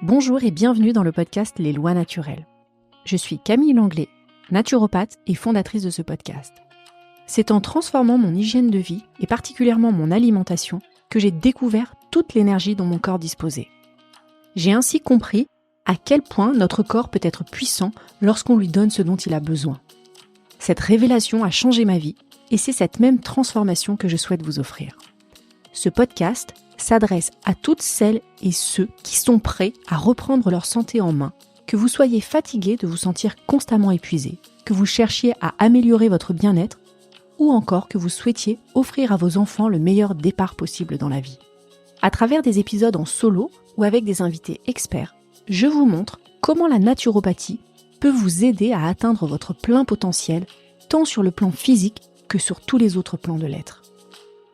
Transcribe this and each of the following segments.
Bonjour et bienvenue dans le podcast Les Lois Naturelles. Je suis Camille Langlais, naturopathe et fondatrice de ce podcast. C'est en transformant mon hygiène de vie et particulièrement mon alimentation que j'ai découvert toute l'énergie dont mon corps disposait. J'ai ainsi compris à quel point notre corps peut être puissant lorsqu'on lui donne ce dont il a besoin. Cette révélation a changé ma vie et c'est cette même transformation que je souhaite vous offrir. Ce podcast s'adresse à toutes celles et ceux qui sont prêts à reprendre leur santé en main, que vous soyez fatigué de vous sentir constamment épuisé, que vous cherchiez à améliorer votre bien-être ou encore que vous souhaitiez offrir à vos enfants le meilleur départ possible dans la vie. À travers des épisodes en solo ou avec des invités experts, je vous montre comment la naturopathie peut vous aider à atteindre votre plein potentiel, tant sur le plan physique que sur tous les autres plans de l'être.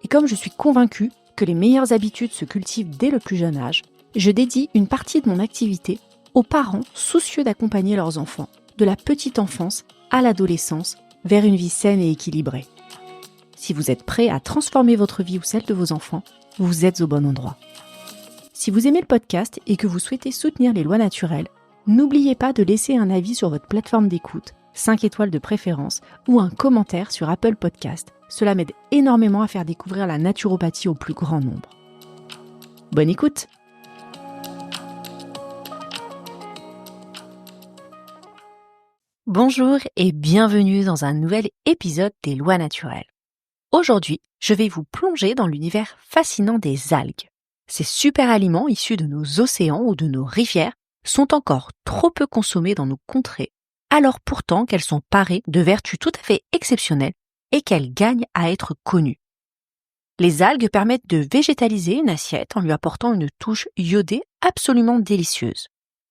Et comme je suis convaincue que les meilleures habitudes se cultivent dès le plus jeune âge, je dédie une partie de mon activité aux parents soucieux d'accompagner leurs enfants, de la petite enfance à l'adolescence, vers une vie saine et équilibrée. Si vous êtes prêt à transformer votre vie ou celle de vos enfants, vous êtes au bon endroit. Si vous aimez le podcast et que vous souhaitez soutenir les lois naturelles, n'oubliez pas de laisser un avis sur votre plateforme d'écoute, 5 étoiles de préférence, ou un commentaire sur Apple Podcast. Cela m'aide énormément à faire découvrir la naturopathie au plus grand nombre. Bonne écoute! Bonjour et bienvenue dans un nouvel épisode des Lois naturelles. Aujourd'hui, je vais vous plonger dans l'univers fascinant des algues. Ces super aliments issus de nos océans ou de nos rivières sont encore trop peu consommés dans nos contrées, alors pourtant qu'elles sont parées de vertus tout à fait exceptionnelles et qu'elles gagnent à être connues. Les algues permettent de végétaliser une assiette en lui apportant une touche iodée absolument délicieuse.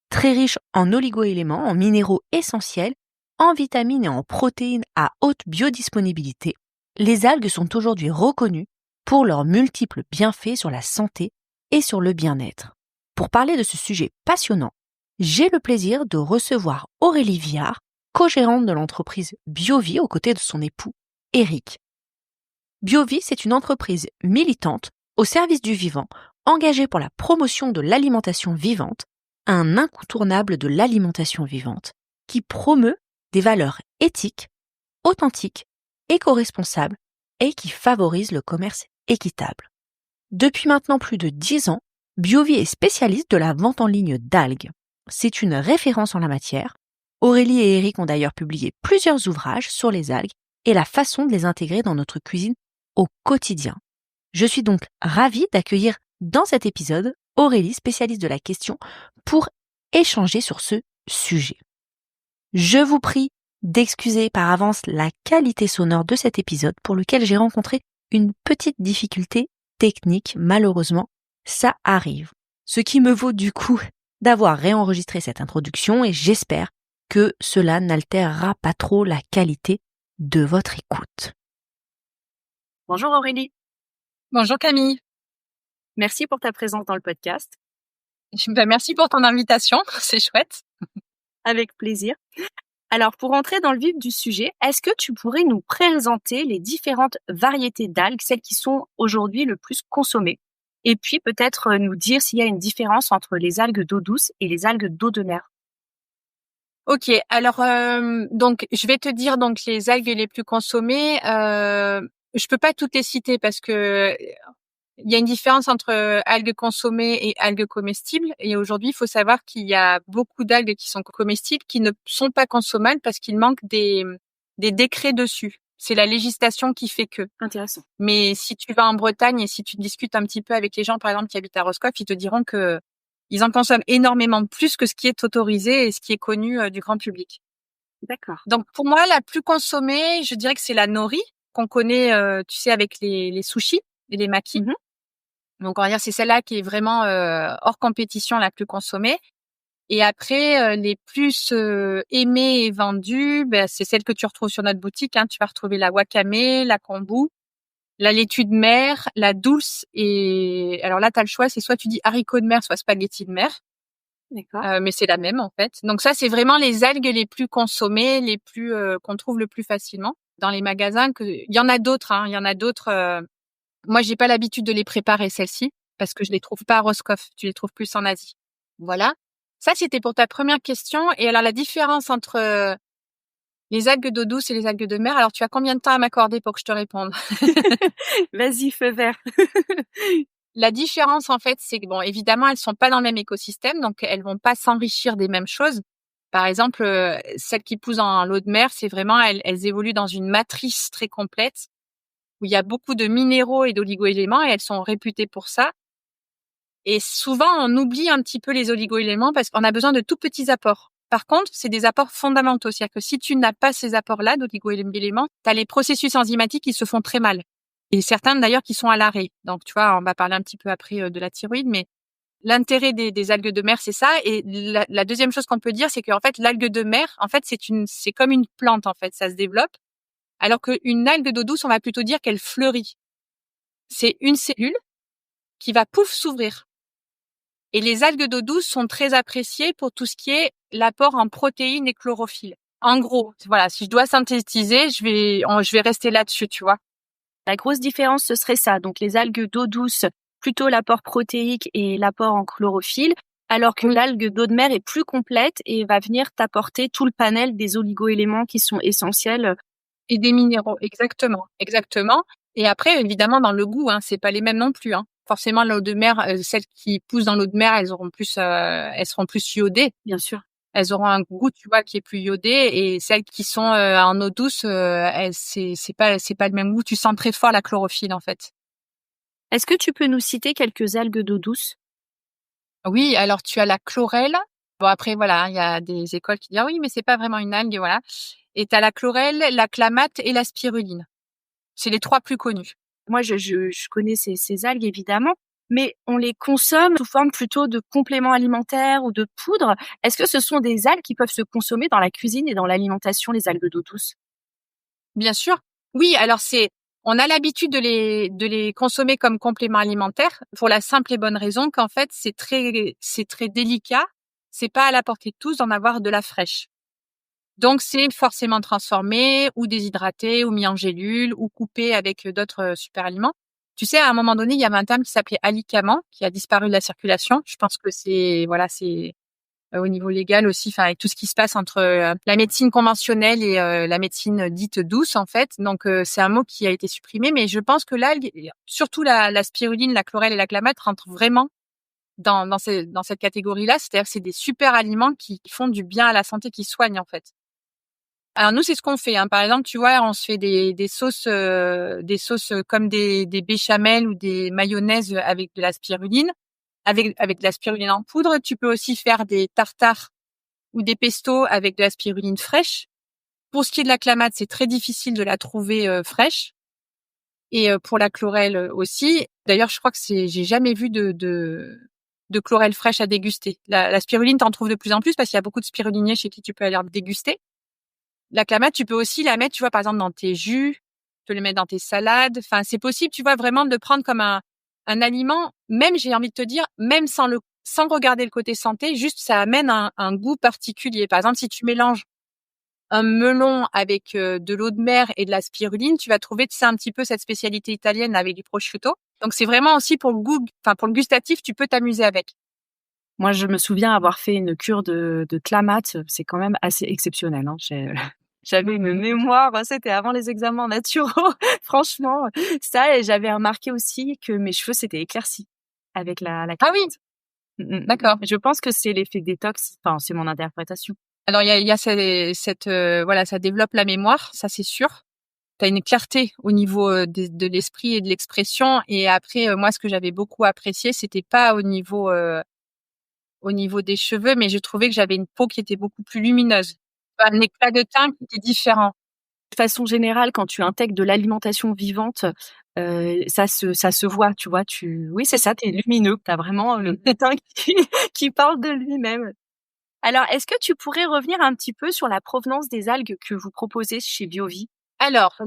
Très riche en oligo-éléments, en minéraux essentiels, en vitamines et en protéines à haute biodisponibilité, les algues sont aujourd'hui reconnues pour leurs multiples bienfaits sur la santé et sur le bien-être. Pour parler de ce sujet passionnant, j'ai le plaisir de recevoir Aurélie Viard, co-gérante de l'entreprise Biovie aux côtés de son époux, Eric. Biovie, c'est une entreprise militante au service du vivant, engagée pour la promotion de l'alimentation vivante, un incontournable de l'alimentation vivante, qui promeut des valeurs éthiques, authentiques, éco-responsables et qui favorise le commerce équitable. Depuis maintenant plus de 10 ans, Biovie est spécialiste de la vente en ligne d'algues. C'est une référence en la matière. Aurélie et Eric ont d'ailleurs publié plusieurs ouvrages sur les algues et la façon de les intégrer dans notre cuisine au quotidien. Je suis donc ravie d'accueillir dans cet épisode Aurélie, spécialiste de la question, pour échanger sur ce sujet. Je vous prie d'excuser par avance la qualité sonore de cet épisode pour lequel j'ai rencontré une petite difficulté technique, malheureusement, ça arrive. Ce qui me vaut du coup d'avoir réenregistré cette introduction et j'espère que cela n'altérera pas trop la qualité de votre écoute. Bonjour Aurélie. Bonjour Camille. Merci pour ta présence dans le podcast. Merci pour ton invitation, c'est chouette. Avec plaisir. Alors, pour entrer dans le vif du sujet, est-ce que tu pourrais nous présenter les différentes variétés d'algues, celles qui sont aujourd'hui le plus consommées? Et puis peut-être nous dire s'il y a une différence entre les algues d'eau douce et les algues d'eau de mer. Ok, alors donc je vais te dire donc les algues les plus consommées. Je peux pas toutes les citer parce que il y a une différence entre algues consommées et algues comestibles. Et aujourd'hui, il faut savoir qu'il y a beaucoup d'algues qui sont comestibles qui ne sont pas consommables parce qu'il manque des décrets dessus. C'est la législation qui fait que. Intéressant. Mais si tu vas en Bretagne et si tu discutes un petit peu avec les gens, par exemple, qui habitent à Roscoff, ils te diront que ils en consomment énormément plus que ce qui est autorisé et ce qui est connu du grand public. D'accord. Donc, pour moi, la plus consommée, je dirais que c'est la nori, qu'on connaît, tu sais, avec les sushis et les makis. Mm-hmm. Donc, on va dire c'est celle-là qui est vraiment hors compétition, la plus consommée. Et après, les plus aimées et vendues, c'est celles que tu retrouves sur notre boutique. Tu vas retrouver la wakame, la kombu, la laitue de mer, la dulce. Et alors là, tu as le choix, c'est soit tu dis haricots de mer, soit spaghetti de mer. D'accord. Mais c'est la même en fait. Donc ça, c'est vraiment les algues les plus consommées, les plus qu'on trouve le plus facilement dans les magasins. Il y en a d'autres. Il y en a d'autres. Moi, j'ai pas l'habitude de les préparer celles-ci parce que je les trouve pas à Roscoff. Tu les trouves plus en Asie. Voilà. Ça, c'était pour ta première question. Et alors, la différence entre les algues d'eau douce et les algues de mer, alors tu as combien de temps à m'accorder pour que je te réponde? Vas-y, feu vert. La différence, en fait, c'est que, bon, évidemment, elles sont pas dans le même écosystème, donc elles vont pas s'enrichir des mêmes choses. Par exemple, celles qui poussent dans l'eau de mer, c'est vraiment, elles évoluent dans une matrice très complète où il y a beaucoup de minéraux et d'oligo-éléments et elles sont réputées pour ça. Et souvent, on oublie un petit peu les oligo-éléments parce qu'on a besoin de tout petits apports. Par contre, c'est des apports fondamentaux. C'est-à-dire que si tu n'as pas ces apports-là d'oligo-éléments, tu as les processus enzymatiques qui se font très mal. Et certains d'ailleurs qui sont à l'arrêt. Donc, tu vois, on va parler un petit peu après de la thyroïde, mais l'intérêt des algues de mer, c'est ça. Et la deuxième chose qu'on peut dire, c'est qu'en fait, l'algue de mer, en fait, c'est comme une plante, en fait, ça se développe. Alors qu'une algue d'eau douce, on va plutôt dire qu'elle fleurit. C'est une cellule qui va pouf s'ouvrir. Et les algues d'eau douce sont très appréciées pour tout ce qui est l'apport en protéines et chlorophylle. En gros, voilà, si je dois synthétiser, je vais rester là-dessus, tu vois. La grosse différence, ce serait ça. Donc, les algues d'eau douce, plutôt l'apport protéique et l'apport en chlorophylle, alors que l'algue d'eau de mer est plus complète et va venir t'apporter tout le panel des oligo-éléments qui sont essentiels. Et des minéraux, exactement, exactement. Et après, évidemment, dans le goût, hein, c'est pas les mêmes non plus, hein. Forcément, l'eau de mer, celles qui poussent dans l'eau de mer, elles seront plus iodées. Bien sûr. Elles auront un goût, tu vois, qui est plus iodé. Et celles qui sont en eau douce, c'est pas le même goût. Tu sens très fort la chlorophylle, en fait. Est-ce que tu peux nous citer quelques algues d'eau douce? Oui, alors tu as la chlorelle. Bon, après, voilà, hein, il y a des écoles qui disent, ah oui, mais c'est pas vraiment une algue, voilà. Et tu as la chlorelle, la clamate et la spiruline. C'est les 3 plus connus. Moi, je connais ces algues, évidemment, mais on les consomme sous forme plutôt de compléments alimentaires ou de poudre. Est-ce que ce sont des algues qui peuvent se consommer dans la cuisine et dans l'alimentation, les algues d'eau douce? Bien sûr. Oui, alors on a l'habitude de les consommer comme complément alimentaire pour la simple et bonne raison qu'en fait, c'est très délicat. C'est pas à la portée de tous d'en avoir de la fraîche. Donc, c'est forcément transformé ou déshydraté ou mis en gélule ou coupé avec d'autres super aliments. Tu sais, à un moment donné, il y avait un terme qui s'appelait alicament qui a disparu de la circulation. Je pense que c'est au niveau légal aussi, enfin, avec tout ce qui se passe entre la médecine conventionnelle et la médecine dite douce, en fait. Donc, c'est un mot qui a été supprimé, mais je pense que l'algue, surtout la spiruline, la chlorelle et la clamate rentrent vraiment dans cette catégorie-là. C'est-à-dire que c'est des super aliments qui font du bien à la santé, qui soignent, en fait. Alors nous, c'est ce qu'on fait, hein. Par exemple, tu vois, on se fait des sauces comme des béchamels ou des mayonnaises avec de la spiruline, avec de la spiruline en poudre. Tu peux aussi faire des tartares ou des pestos avec de la spiruline fraîche. Pour ce qui est de la clamate, c'est très difficile de la trouver fraîche. Et pour la chlorelle aussi. D'ailleurs, je crois que j'ai jamais vu de chlorelle fraîche à déguster. La spiruline, t'en trouves de plus en plus parce qu'il y a beaucoup de spiruliniers chez qui tu peux aller déguster. La clamate, tu peux aussi la mettre, tu vois, par exemple, dans tes jus, tu peux le mettre dans tes salades. Enfin, c'est possible, tu vois, vraiment de le prendre comme un aliment, même, j'ai envie de te dire, même sans regarder le côté santé, juste ça amène un goût particulier. Par exemple, si tu mélanges un melon avec de l'eau de mer et de la spiruline, tu vas trouver, tu sais, un petit peu cette spécialité italienne avec du prosciutto. Donc, c'est vraiment aussi pour le goût, enfin, pour le gustatif, tu peux t'amuser avec. Moi, je me souviens avoir fait une cure de clamates. C'est quand même assez exceptionnel, hein. J'avais une mémoire, c'était avant les examens naturaux. Franchement, ça, et j'avais remarqué aussi que mes cheveux s'étaient éclaircis avec la Ah oui, d'accord. Je pense que c'est l'effet détox. Enfin, c'est mon interprétation. Alors, il y a cette voilà, ça développe la mémoire, ça c'est sûr. Tu as une clarté au niveau de l'esprit et de l'expression. Et après, moi, ce que j'avais beaucoup apprécié, c'était pas au niveau des cheveux, mais je trouvais que j'avais une peau qui était beaucoup plus lumineuse. Un éclat de teint qui était différent. De façon générale, quand tu intègres de l'alimentation vivante, ça se voit, tu vois. Oui, c'est ça, t'es lumineux. T'as vraiment le teint qui parle de lui-même. Alors, est-ce que tu pourrais revenir un petit peu sur la provenance des algues que vous proposez chez Biovie? Alors,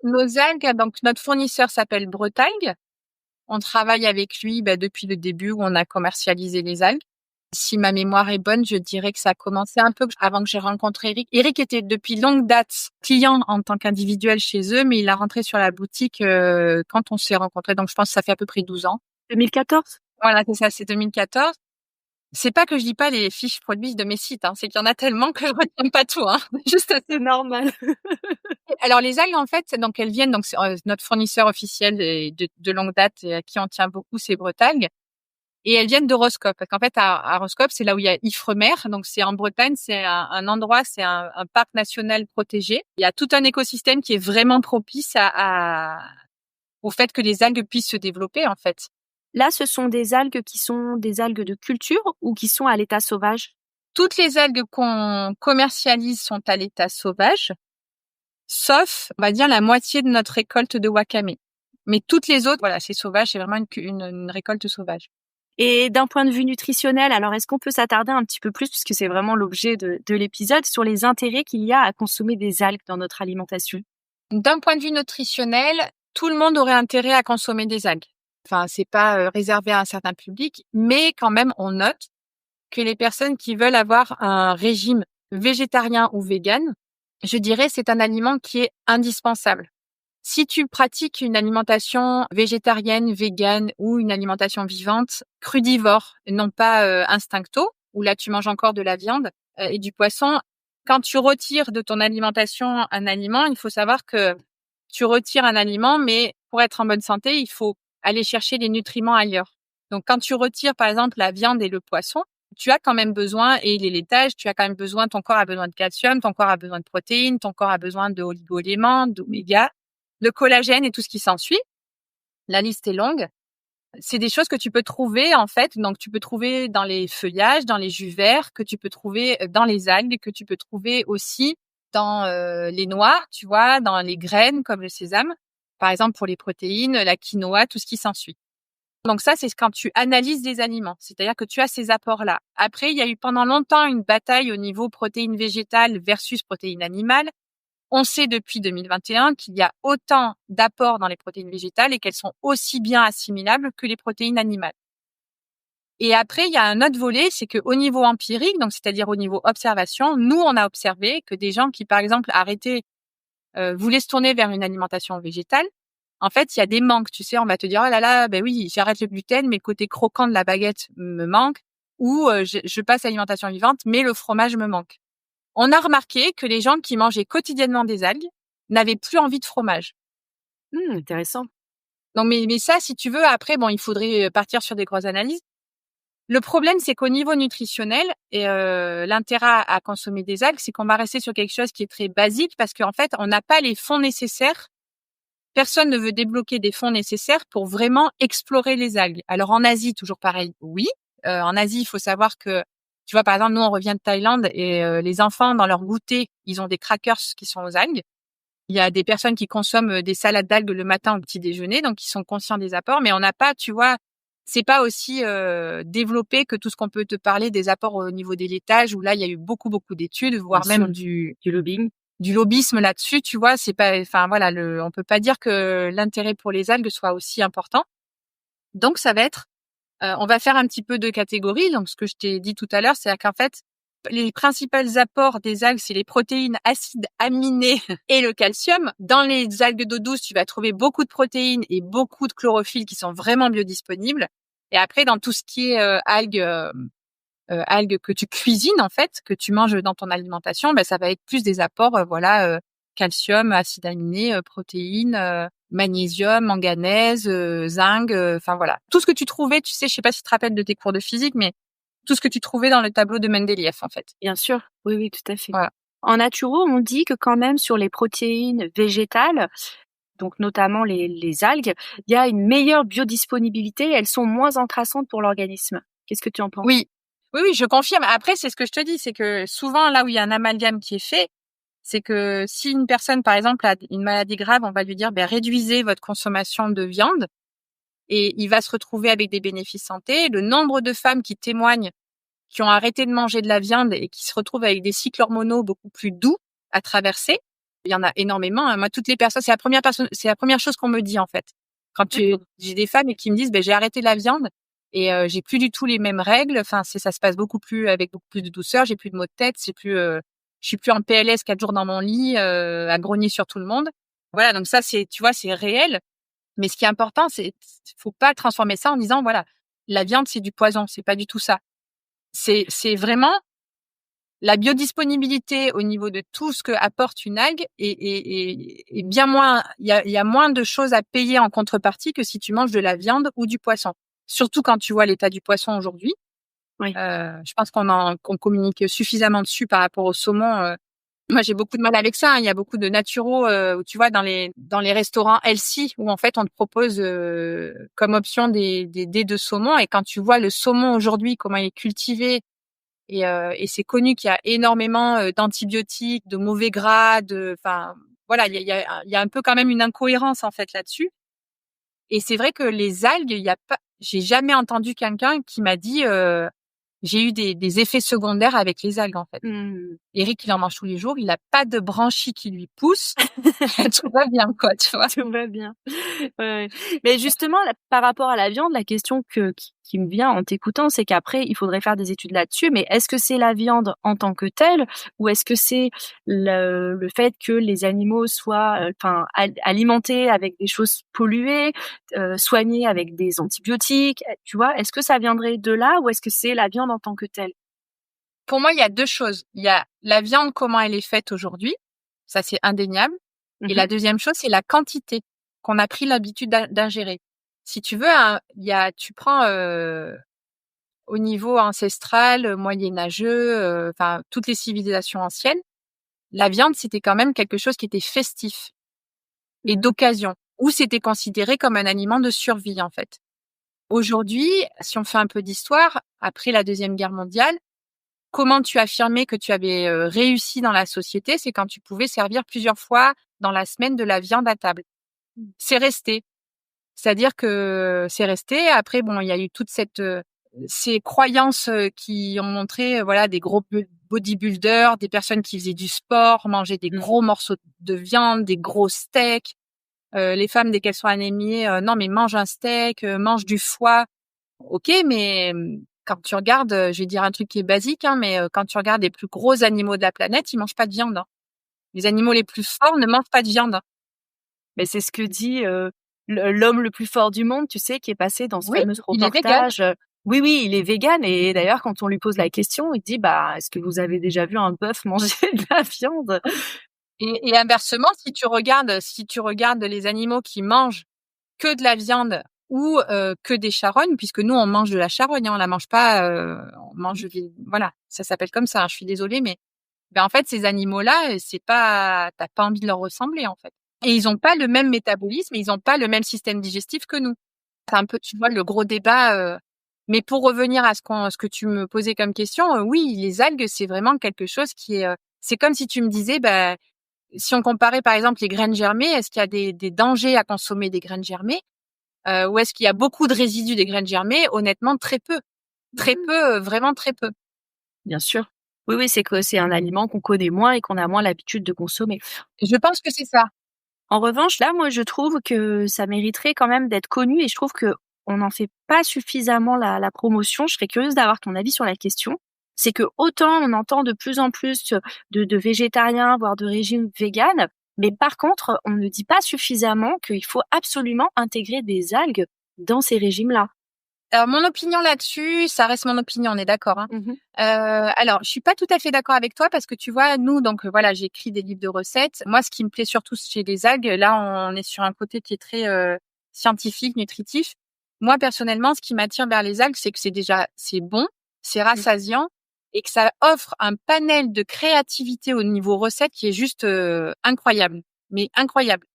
nos algues, donc notre fournisseur s'appelle Bretagne. On travaille avec lui depuis le début où on a commercialisé les algues. Si ma mémoire est bonne, je dirais que ça a commencé un peu avant que j'ai rencontré Eric. Eric était depuis longue date client en tant qu'individuel chez eux, mais il a rentré sur la boutique quand on s'est rencontrés. Donc, je pense que ça fait à peu près 12 ans. 2014? Voilà, c'est ça, c'est 2014. C'est pas que je lis pas les fiches produits de mes sites, hein, c'est qu'il y en a tellement que je retiens pas tout, hein. Juste C'est normal. alors les algues, en fait, donc elles viennent, donc c'est, notre fournisseur officiel et de longue date et à qui on tient beaucoup, c'est Bretagne. Et elles viennent de Roscoff, parce qu'en fait, à Roscoff, c'est là où il y a Ifremer. Donc, c'est en Bretagne, c'est un endroit, c'est un parc national protégé. Il y a tout un écosystème qui est vraiment propice au fait que les algues puissent se développer, en fait. Là, ce sont des algues qui sont des algues de culture ou qui sont à l'état sauvage? Toutes les algues qu'on commercialise sont à l'état sauvage, sauf, on va dire, la moitié de notre récolte de wakame. Mais toutes les autres, voilà, c'est sauvage, c'est vraiment une récolte sauvage. Et d'un point de vue nutritionnel, alors est-ce qu'on peut s'attarder un petit peu plus, puisque c'est vraiment l'objet de l'épisode, sur les intérêts qu'il y a à consommer des algues dans notre alimentation? D'un point de vue nutritionnel, tout le monde aurait intérêt à consommer des algues. Enfin, c'est pas réservé à un certain public, mais quand même, on note que les personnes qui veulent avoir un régime végétarien ou vegan, je dirais, c'est un aliment qui est indispensable. Si tu pratiques une alimentation végétarienne, végane ou une alimentation vivante, crudivore, et non pas instincto, où là tu manges encore de la viande et du poisson, quand tu retires de ton alimentation un aliment, il faut savoir que tu retires un aliment, mais pour être en bonne santé, il faut aller chercher les nutriments ailleurs. Donc quand tu retires par exemple la viande et le poisson, tu as quand même besoin, et les laitages, tu as quand même besoin, ton corps a besoin de calcium, ton corps a besoin de protéines, ton corps a besoin de oligo-éléments, d'oméga, le collagène et tout ce qui s'ensuit. La liste est longue. C'est des choses que tu peux trouver, en fait. Donc, tu peux trouver dans les feuillages, dans les jus verts, que tu peux trouver dans les algues, que tu peux trouver aussi dans les noix, tu vois, dans les graines comme le sésame. Par exemple, pour les protéines, la quinoa, tout ce qui s'ensuit. Donc ça, c'est quand tu analyses les aliments. C'est-à-dire que tu as ces apports-là. Après, il y a eu pendant longtemps une bataille au niveau protéines végétales versus protéines animales. On sait depuis 2021 qu'il y a autant d'apports dans les protéines végétales et qu'elles sont aussi bien assimilables que les protéines animales. Et après, il y a un autre volet, c'est qu'au niveau empirique, donc c'est-à-dire au niveau observation, nous, on a observé que des gens qui, par exemple, voulaient se tourner vers une alimentation végétale, en fait, il y a des manques. Tu sais, on va te dire, oh là là, ben oui, j'arrête le gluten, mais le côté croquant de la baguette me manque, ou je passe à l'alimentation vivante, mais le fromage me manque. On a remarqué que les gens qui mangeaient quotidiennement des algues n'avaient plus envie de fromage. Intéressant. Donc, mais ça, si tu veux, après, bon, il faudrait partir sur des grosses analyses. Le problème, c'est qu'au niveau nutritionnel, et l'intérêt à consommer des algues, c'est qu'on va rester sur quelque chose qui est très basique parce qu'en fait, on n'a pas les fonds nécessaires. Personne ne veut débloquer des fonds nécessaires pour vraiment explorer les algues. Alors, en Asie, toujours pareil, oui. En Asie, il faut savoir que, tu vois, par exemple, nous, on revient de Thaïlande et les enfants, dans leur goûter, ils ont des crackers qui sont aux algues. Il y a des personnes qui consomment des salades d'algues le matin au petit déjeuner, donc ils sont conscients des apports, mais on n'a pas, tu vois, c'est pas aussi développé que tout ce qu'on peut te parler des apports au niveau des laitages, où là, il y a eu beaucoup, beaucoup d'études, voire Bien même sûr. Du lobbying. du lobbyisme là-dessus, tu vois, c'est pas, enfin voilà, on peut pas dire que l'intérêt pour les algues soit aussi important. Donc ça va être, on va faire un petit peu de catégories. Donc ce que je t'ai dit tout à l'heure, c'est qu'en fait, les principaux apports des algues, c'est les protéines, acides aminés et le calcium. Dans les algues d'eau douce, tu vas trouver beaucoup de protéines et beaucoup de chlorophylle qui sont vraiment biodisponibles. Et après, dans tout ce qui est algues que tu cuisines, en fait, que tu manges dans ton alimentation, ben ça va être plus des apports, calcium, acides aminés, protéines, magnésium, manganèse, zinc, enfin voilà. Tout ce que tu trouvais, tu sais, je sais pas si tu te rappelles de tes cours de physique, mais tout ce que tu trouvais dans le tableau de Mendeleïev, en fait. Bien sûr. Oui, oui, tout à fait. Voilà. En naturo, on dit que quand même sur les protéines végétales, donc notamment les algues, il y a une meilleure biodisponibilité, elles sont moins encrassantes pour l'organisme. Qu'est-ce que tu en penses? Oui. Oui, oui, je confirme. Après, c'est ce que je te dis, c'est que souvent, là où il y a un amalgame qui est fait, c'est que si une personne, par exemple, a une maladie grave, on va lui dire, ben, réduisez votre consommation de viande et il va se retrouver avec des bénéfices santé. Le nombre de femmes qui témoignent, qui ont arrêté de manger de la viande et qui se retrouvent avec des cycles hormonaux beaucoup plus doux à traverser, il y en a énormément. Moi, toutes les personnes, c'est la première chose qu'on me dit, en fait. J'ai des femmes qui me disent, ben, j'ai arrêté la viande et j'ai plus du tout les mêmes règles. Enfin, ça se passe avec beaucoup plus de douceur. J'ai plus de maux de tête. Je suis plus en PLS 4 jours dans mon lit, à grogner sur tout le monde. Voilà. Donc ça, tu vois, c'est réel. Mais ce qui est important, faut pas transformer ça en disant, voilà, la viande, c'est du poison. C'est pas du tout ça. c'est vraiment la biodisponibilité au niveau de tout ce que apporte une algue est bien moins. Il y a moins de choses à payer en contrepartie que si tu manges de la viande ou du poisson. Surtout quand tu vois l'état du poisson aujourd'hui. Oui. Je pense qu'on communique suffisamment dessus par rapport au saumon. Moi, j'ai beaucoup de mal avec ça. Il y a beaucoup de naturaux, où tu vois, dans les restaurants healthy, où en fait on te propose comme option des dés de saumon. Et quand tu vois le saumon aujourd'hui, comment il est cultivé, et c'est connu qu'il y a énormément d'antibiotiques, de mauvais gras, enfin voilà, il y a un peu quand même une incohérence en fait là-dessus. Et c'est vrai que les algues, il y a pas, j'ai jamais entendu quelqu'un qui m'a dit j'ai eu des effets secondaires avec les algues en fait. Eric, il en mange tous les jours, il a pas de branchies qui lui poussent. Tout va bien, quoi, tu vois. Tout va bien. Ouais. Mais justement, là, par rapport à la viande, la question qui me vient en t'écoutant, c'est qu'après, il faudrait faire des études là-dessus. Mais est-ce que c'est la viande en tant que telle, ou est-ce que c'est le fait que les animaux soient, alimentés avec des choses polluées, soignés avec des antibiotiques, tu vois? Est-ce que ça viendrait de là, ou est-ce que c'est la viande en tant que telle? Pour moi, il y a 2 choses. Il y a la viande, comment elle est faite aujourd'hui. Ça, c'est indéniable. Et la deuxième chose, c'est la quantité qu'on a pris l'habitude d'ingérer. Si tu veux, tu prends au niveau ancestral, moyenâgeux, enfin toutes les civilisations anciennes, la viande, c'était quand même quelque chose qui était festif et d'occasion, ou c'était considéré comme un aliment de survie en fait. Aujourd'hui, si on fait un peu d'histoire, après la Deuxième Guerre mondiale, comment tu affirmais que tu avais réussi dans la société, c'est quand tu pouvais servir plusieurs fois dans la semaine de la viande à table. C'est resté. C'est-à-dire que c'est resté. Après, bon, il y a eu toute ces croyances qui ont montré, voilà, des gros bodybuilders, des personnes qui faisaient du sport, mangeaient des gros morceaux de viande, des gros steaks. Les femmes, dès qu'elles sont anémiées, non, mais mange un steak, mange du foie. Ok, mais quand tu regardes, je vais dire un truc qui est basique, hein, mais quand tu regardes les plus gros animaux de la planète, ils mangent pas de viande, hein. Les animaux les plus forts ne mangent pas de viande, hein. Mais c'est ce que dit l'homme le plus fort du monde, tu sais, qui est passé dans ce Oui, fameux il est végan. reportage. Oui, oui, il est vegan, et d'ailleurs, quand on lui pose la question, il dit, bah, est-ce que vous avez déjà vu un bœuf manger de la viande? Et inversement, si tu regardes les animaux qui mangent que de la viande ou que des charognes, puisque nous on mange de la charogne, hein, on la mange pas, on mange voilà, ça s'appelle comme ça, hein, je suis désolée, mais ben en fait ces animaux-là, c'est pas, t'as pas envie de leur ressembler en fait. Et ils ont pas le même métabolisme, ils ont pas le même système digestif que nous. C'est un peu, tu vois, le gros débat. Mais pour revenir à ce que tu me posais comme question, oui, les algues, c'est vraiment quelque chose qui est. C'est comme si tu me disais, bah, si on comparait par exemple les graines germées, est-ce qu'il y a des dangers à consommer des graines germées, ou est-ce qu'il y a beaucoup de résidus des graines germées? Honnêtement, très peu, vraiment très peu. Bien sûr. Oui, oui, c'est que c'est un aliment qu'on connaît moins et qu'on a moins l'habitude de consommer. Je pense que c'est ça. En revanche, là, moi, je trouve que ça mériterait quand même d'être connu, et je trouve que on n'en fait pas suffisamment la promotion. Je serais curieuse d'avoir ton avis sur la question. C'est que autant on entend de plus en plus de végétariens, voire de régimes véganes, mais par contre, on ne dit pas suffisamment qu'il faut absolument intégrer des algues dans ces régimes-là. Alors mon opinion là-dessus, ça reste mon opinion, on est d'accord, hein. Mmh. Alors je suis pas tout à fait d'accord avec toi parce que tu vois, nous donc voilà, j'écris des livres de recettes. Moi, ce qui me plaît surtout chez les algues, là on est sur un côté qui est très scientifique, nutritif. Moi personnellement, ce qui m'attire vers les algues, c'est que c'est bon, c'est rassasiant et que ça offre un panel de créativité au niveau recette qui est juste incroyable, mais incroyable.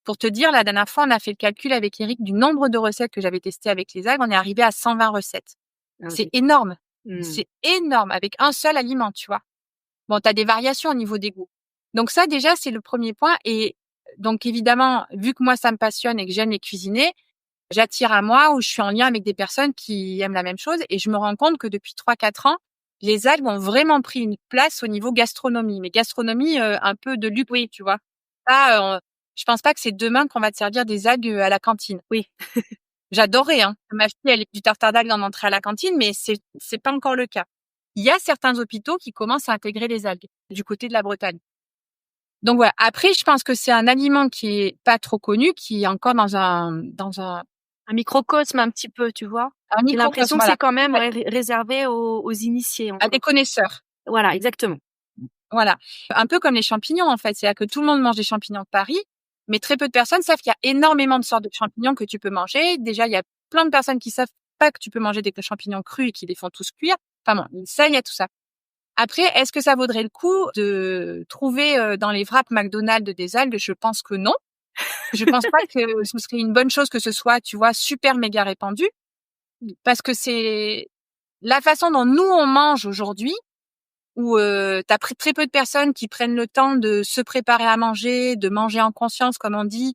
Pour te dire, la dernière fois, on a fait le calcul avec Eric du nombre de recettes que j'avais testées avec les algues. On est arrivé à 120 recettes. Ah, C'est énorme. Mmh. C'est énorme avec un seul aliment, tu vois. Bon, tu as des variations au niveau des goûts. Donc ça, déjà, c'est le premier point. Et donc, évidemment, vu que moi, ça me passionne et que j'aime les cuisiner, j'attire à moi ou je suis en lien avec des personnes qui aiment la même chose. Et je me rends compte que depuis 3-4 ans, les algues ont vraiment pris une place au niveau gastronomie. Mais gastronomie un peu de luxe, oui, tu vois. Pas, je pense pas que c'est demain qu'on va te servir des algues à la cantine. Oui. J'adorais, hein. Ma fille, elle est du tartare d'algues en entrée à la cantine, mais c'est pas encore le cas. Il y a certains hôpitaux qui commencent à intégrer les algues du côté de la Bretagne. Donc voilà. Après, je pense que c'est un aliment qui est pas trop connu, qui est encore dans un Un microcosme un petit peu, tu vois? Un J'ai l'impression microcosme, que c'est voilà. quand même, Ouais, ouais, réservé aux initiés à des encore. connaisseurs. Voilà, exactement. Voilà. Un peu comme les champignons, en fait. C'est-à-dire que tout le monde mange des champignons de Paris, mais très peu de personnes savent qu'il y a énormément de sortes de champignons que tu peux manger. Déjà, il y a plein de personnes qui savent pas que tu peux manger des champignons crus et qui les font tous cuire. Enfin bon, ça, il y a tout ça. Après, est-ce que ça vaudrait le coup de trouver dans les wraps McDonald's des algues? Je pense que non. Je pense pas que ce serait une bonne chose que ce soit, tu vois, super méga répandu, parce que c'est la façon dont nous on mange aujourd'hui, où t'as très peu de personnes qui prennent le temps de se préparer à manger, de manger en conscience, comme on dit,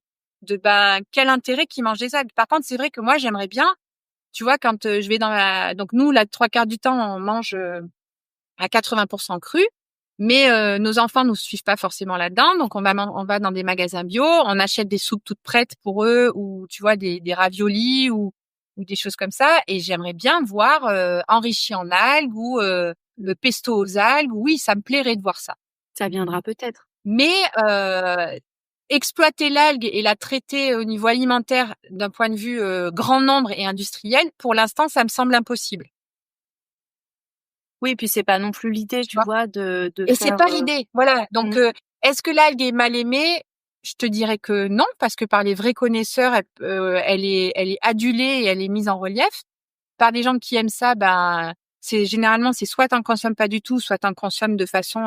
quel intérêt qu'ils mangent des algues. Par contre, c'est vrai que moi j'aimerais bien, tu vois, quand je vais donc nous là, 3/4 du temps on mange à 80% cru, mais nos enfants nous suivent pas forcément là-dedans, donc on va dans des magasins bio, on achète des soupes toutes prêtes pour eux, ou tu vois des raviolis ou des choses comme ça, et j'aimerais bien voir enrichi en algues ou le pesto aux algues. Oui, ça me plairait de voir ça. Ça viendra peut-être. Mais exploiter l'algue et la traiter au niveau alimentaire d'un point de vue grand nombre et industriel, pour l'instant, ça me semble impossible. Oui, puis c'est pas non plus l'idée, Tu tu vois? vois, de Et c'est faire, pas l'idée, voilà. Donc, mmh, est-ce que l'algue est mal aimée? Je te dirais que non, parce que par les vrais connaisseurs, elle est adulée et elle est mise en relief. Par des gens qui aiment ça, c'est soit tu en consommes pas du tout, soit tu en consommes de façon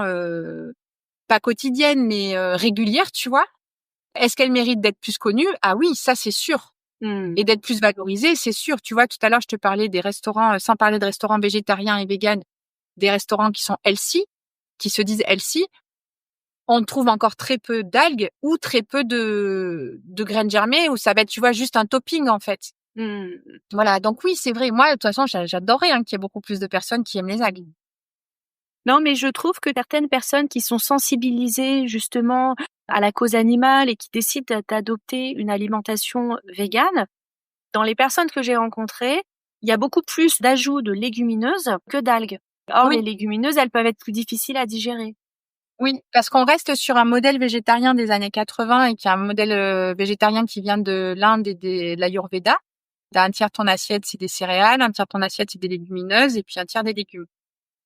pas quotidienne, mais régulière, tu vois. Est-ce qu'elle mérite d'être plus connue? Ah oui, ça c'est sûr. mmh, Et d'être plus valorisée, c'est sûr. Tu vois, tout à l'heure, je te parlais des restaurants, sans parler de restaurants végétariens et véganes, des restaurants qui sont healthy, qui se disent healthy. On trouve encore très peu d'algues ou très peu de graines germées, où ça va être, tu vois, juste un topping, en fait. mmh. Voilà. Donc oui, c'est vrai. Moi, de toute façon, j'adorerais, hein, qu'il y ait beaucoup plus de personnes qui aiment les algues. Non, mais je trouve que certaines personnes qui sont sensibilisées justement à la cause animale et qui décident d'adopter une alimentation végane, dans les personnes que j'ai rencontrées, il y a beaucoup plus d'ajouts de légumineuses que d'algues. Or, les Oui, légumineuses, elles peuvent être plus difficiles à digérer. oui, parce qu'on reste sur un modèle végétarien des années 80, et qui est un modèle végétarien qui vient de l'Inde et de l'Ayurveda. T'as un tiers de ton assiette, c'est des céréales, un tiers de ton assiette, c'est des légumineuses, et puis un tiers des légumes.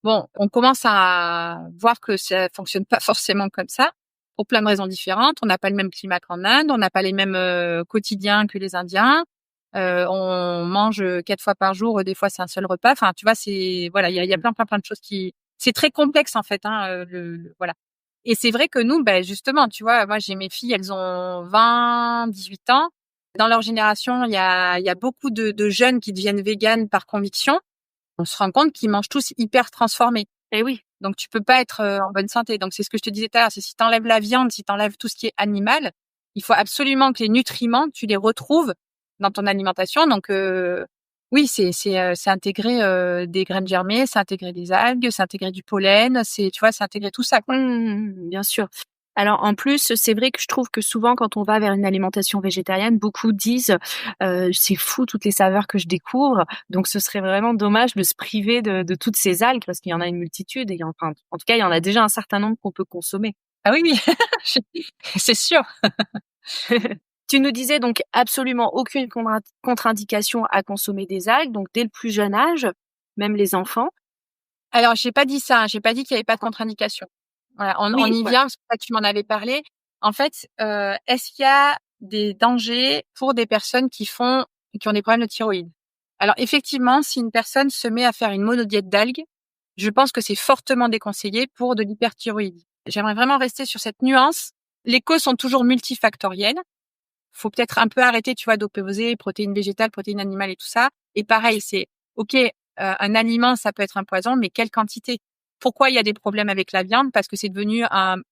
Bon, on commence à voir que ça fonctionne pas forcément comme ça, pour plein de raisons différentes. On n'a pas le même climat qu'en Inde, on n'a pas les mêmes quotidiens que les Indiens. On mange 4 fois par jour, des fois c'est un seul repas. Enfin, tu vois, c'est voilà, il y a plein de choses qui, c'est très complexe en fait, hein, voilà. Et c'est vrai que nous, justement, tu vois, moi j'ai mes filles, elles ont 20, 18 ans. Dans leur génération, il y a beaucoup de jeunes qui deviennent véganes par conviction. On se rend compte qu'ils mangent tous hyper transformés. Eh oui. Donc tu peux pas être en bonne santé. Donc c'est ce que je te disais tout à l'heure, c'est si tu enlèves la viande, si tu enlèves tout ce qui est animal, il faut absolument que les nutriments, tu les retrouves dans ton alimentation. Donc oui, c'est intégrer des graines germées, c'est intégrer des algues, c'est intégrer du pollen, c'est, tu vois, c'est intégrer tout ça, quoi. Bien sûr. Alors en plus, c'est vrai que je trouve que souvent quand on va vers une alimentation végétarienne, beaucoup disent, «C'est fou toutes les saveurs que je découvre», donc ce serait vraiment dommage de se priver de toutes ces algues parce qu'il y en a une multitude et enfin, en tout cas, il y en a déjà un certain nombre qu'on peut consommer. Ah oui, oui, c'est sûr. Tu nous disais donc absolument aucune contre-indication à consommer des algues, donc dès le plus jeune âge, même les enfants? Alors j'ai pas dit ça, hein, j'ai pas dit qu'il y avait pas de contre-indication. Voilà, on Oui, y ouais. vient parce que tu m'en avais parlé. En fait, est-ce qu'il y a des dangers pour des personnes qui ont des problèmes de thyroïde? Alors effectivement, si une personne se met à faire une monodiète d'algues, je pense que c'est fortement déconseillé pour de l'hyperthyroïdie. J'aimerais vraiment rester sur cette nuance. Les causes sont toujours multifactorielles. Faut peut-être un peu arrêter, tu vois, d'opposer protéines végétales, protéines animales et tout ça. Et pareil, c'est OK, un aliment, ça peut être un poison, mais quelle quantité? Pourquoi il y a des problèmes avec la viande? Parce que c'est devenu un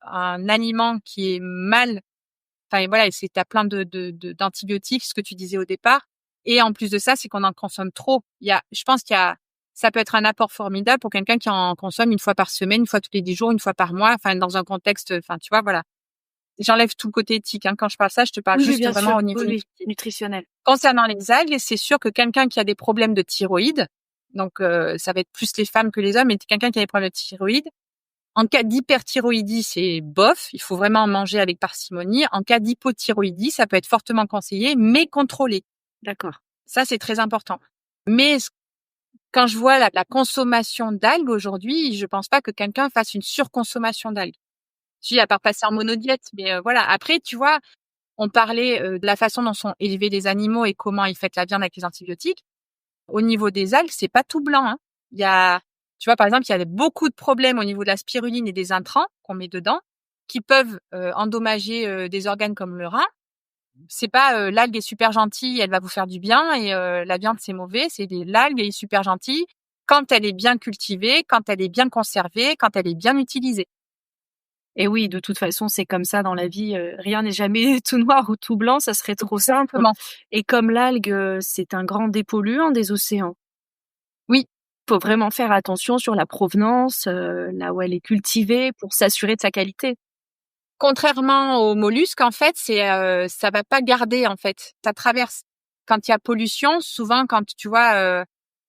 aliment qui est mal, enfin voilà, et c'est, tu plein d'antibiotiques, ce que tu disais au départ. Et en plus de ça, c'est qu'on en consomme trop. Je pense ça peut être un apport formidable pour quelqu'un qui en consomme une fois par semaine, une fois tous les 10 jours, une fois par mois, enfin dans un contexte, enfin tu vois, voilà. J'enlève tout le côté éthique, hein. Quand je parle ça, je te parle Oui, oui, juste bien vraiment sûr. au niveau Oui, oui, nutritif. nutritionnel. Concernant les algues, c'est sûr que quelqu'un qui a des problèmes de thyroïde, donc ça va être plus les femmes que les hommes, mais quelqu'un qui a des problèmes de thyroïde, en cas d'hyperthyroïdie, c'est bof, il faut vraiment manger avec parcimonie. En cas d'hypothyroïdie, ça peut être fortement conseillé, mais contrôlé. D'accord. Ça, c'est très important. Mais quand je vois la consommation d'algues aujourd'hui, je pense pas que quelqu'un fasse une surconsommation d'algues. Si, à part passer en monodiète, mais voilà. Après, tu vois, on parlait de la façon dont sont élevés les animaux et comment ils font la viande avec les antibiotiques. Au niveau des algues, c'est pas tout blanc, hein. Il y a, tu vois, par exemple, il y a beaucoup de problèmes au niveau de la spiruline et des intrants qu'on met dedans qui peuvent endommager des organes comme le rein. C'est pas l'algue est super gentille, elle va vous faire du bien et la viande c'est mauvais. L'algue est super gentille quand elle est bien cultivée, quand elle est bien conservée, quand elle est bien utilisée. Et oui, de toute façon, c'est comme ça dans la vie, rien n'est jamais tout noir ou tout blanc, ça serait trop simple. Simplement. Et comme l'algue, c'est un grand dépolluant des océans. Oui. Faut vraiment faire attention sur la provenance, là où elle est cultivée pour s'assurer de sa qualité. Contrairement aux mollusques, en fait, ça va pas garder, en fait. Ça traverse. Quand il y a pollution, souvent, quand tu vois,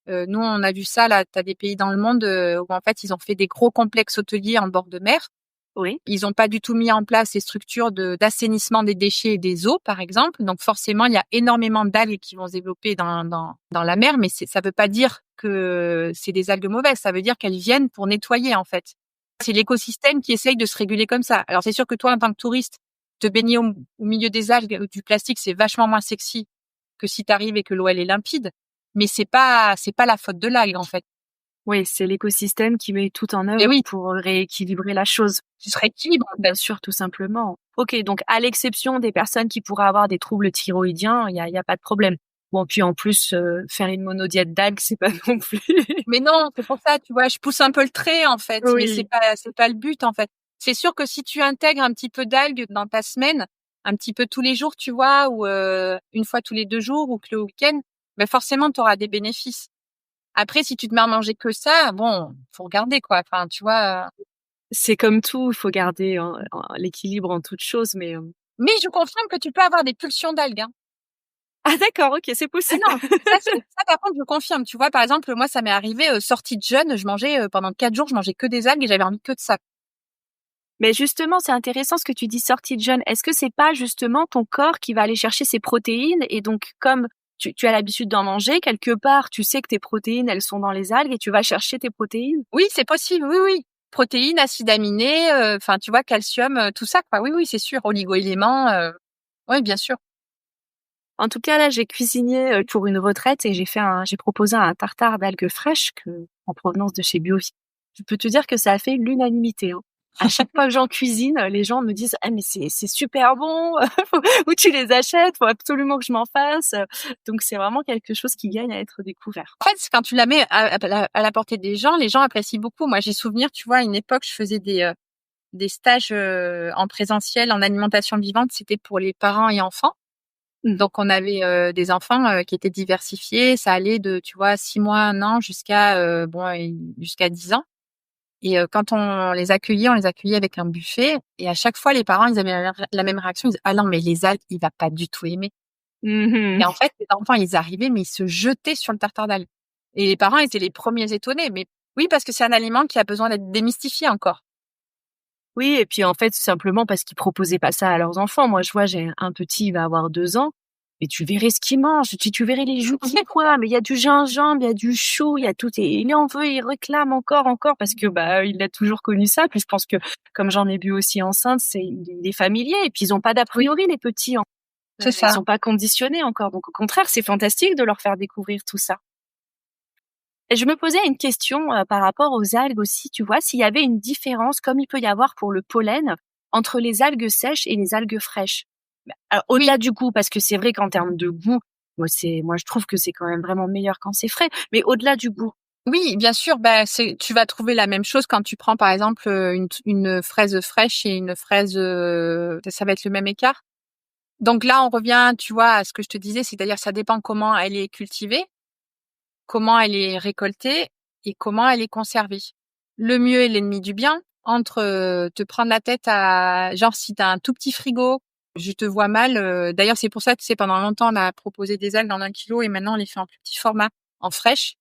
nous, on a vu ça, là, tu as des pays dans le monde où, en fait, ils ont fait des gros complexes hôteliers en bord de mer. Oui. Ils ont pas du tout mis en place ces structures d'assainissement des déchets et des eaux, par exemple. Donc, forcément, il y a énormément d'algues qui vont se développer dans la mer, mais ça veut pas dire que c'est des algues mauvaises. Ça veut dire qu'elles viennent pour nettoyer, en fait. C'est l'écosystème qui essaye de se réguler comme ça. Alors, c'est sûr que toi, en tant que touriste, te baigner au milieu des algues ou du plastique, c'est vachement moins sexy que si tu arrives et que l'eau, elle est limpide. Mais c'est pas la faute de l'algue, en fait. Oui, c'est l'écosystème qui met tout en Et œuvre oui, pour rééquilibrer la chose. tu serais équilibre. Bien sûr, tout simplement. OK, donc à l'exception des personnes qui pourraient avoir des troubles thyroïdiens, il y a pas de problème. Bon, puis en plus, faire une monodiète d'algues, c'est pas non plus Mais non, c'est pour ça, tu vois, je pousse un peu le trait, en fait, mais oui. c'est pas le but, en fait. C'est sûr que si tu intègres un petit peu d'algues dans ta semaine, un petit peu tous les jours, tu vois, ou une fois tous les 2 jours ou que le week-end, ben forcément, tu auras des bénéfices. Après, si tu te mets à manger que ça, bon, faut regarder, quoi. Enfin, tu vois. C'est comme tout, il faut garder l'équilibre en toute chose, mais Mais je confirme que tu peux avoir des pulsions d'algues, hein. ah d'accord, OK, c'est Ah possible. non, ça par contre, je confirme. Tu vois, par exemple, moi, ça m'est arrivé, sortie de jeûne, je mangeais pendant 4 jours, je mangeais que des algues et j'avais envie que de ça. Mais justement, c'est intéressant ce que tu dis sortie de jeûne. Est-ce que c'est pas justement ton corps qui va aller chercher ses protéines et donc comme tu as l'habitude d'en manger, quelque part, tu sais que tes protéines, elles sont dans les algues et tu vas chercher tes protéines? Oui, c'est possible, oui, oui. Protéines, acides aminés, enfin, tu vois, calcium, tout ça, quoi. Oui, oui, c'est sûr. Oligo-éléments, oui, bien sûr. En tout cas, là, j'ai cuisiné pour une retraite et j'ai proposé un tartare d'algues fraîches en provenance de chez Biofy. Je peux te dire que ça a fait l'unanimité, hein. À chaque fois que j'en cuisine, les gens me disent: «Ah mais c'est super bon, où tu les achètes? Faut absolument que je m'en fasse». Donc c'est vraiment quelque chose qui gagne à être découvert. En fait, quand tu la mets à la portée des gens, les gens apprécient beaucoup. Moi, j'ai souvenir, tu vois, à une époque, je faisais des stages en présentiel en alimentation vivante. C'était pour les parents et enfants. Donc, on avait des enfants qui étaient diversifiés. Ça allait de, tu vois, 6 mois, 1 an jusqu'à 10 ans. Et quand on les accueillait avec un buffet. Et à chaque fois, les parents, ils avaient la même réaction. Ils disaient: «Ah non, mais les algues, il va pas du tout aimer». Et en fait, les enfants, ils arrivaient, mais ils se jetaient sur le tartare d'algues. Et les parents étaient les premiers étonnés. Mais oui, parce que c'est un aliment qui a besoin d'être démystifié encore. Oui et puis, en fait, tout simplement parce qu'ils proposaient pas ça à leurs enfants. Moi, je vois, j'ai un petit, il va avoir 2 ans et tu verrais ce qu'il mange. Tu verrais les joues qu'il boit, mais il y a du gingembre, il y a du chou, il y a tout et il en veut, il réclame encore parce que, bah, il a toujours connu ça. Puis je pense que comme j'en ai bu aussi enceinte, il est familier et puis ils ont pas d'a priori les petits, hein. C'est Ils ça. sont pas conditionnés encore. Donc au contraire, c'est fantastique de leur faire découvrir tout ça. Et je me posais une question, par rapport aux algues aussi, tu vois? S'il y avait une différence, comme il peut y avoir pour le pollen, entre les algues sèches et les algues fraîches? Bah, alors Oui, au-delà du goût, parce que c'est vrai qu'en termes de goût, moi je trouve que c'est quand même vraiment meilleur quand c'est frais, mais au-delà du goût. oui, bien sûr. Bah, tu vas trouver la même chose quand tu prends, par exemple, une fraise fraîche et une fraise. Ça va être le même écart. Donc là, on revient, tu vois, à ce que je te disais, c'est-à-dire ça dépend comment elle est cultivée, comment elle est récoltée et comment elle est conservée. Le mieux est l'ennemi du bien. Entre te prendre la tête à genre si t'as un tout petit frigo, je te vois mal. D'ailleurs, c'est pour ça, tu sais, pendant longtemps, on a proposé des algues en 1 kilo et maintenant on les fait en plus petit format, en fraîche,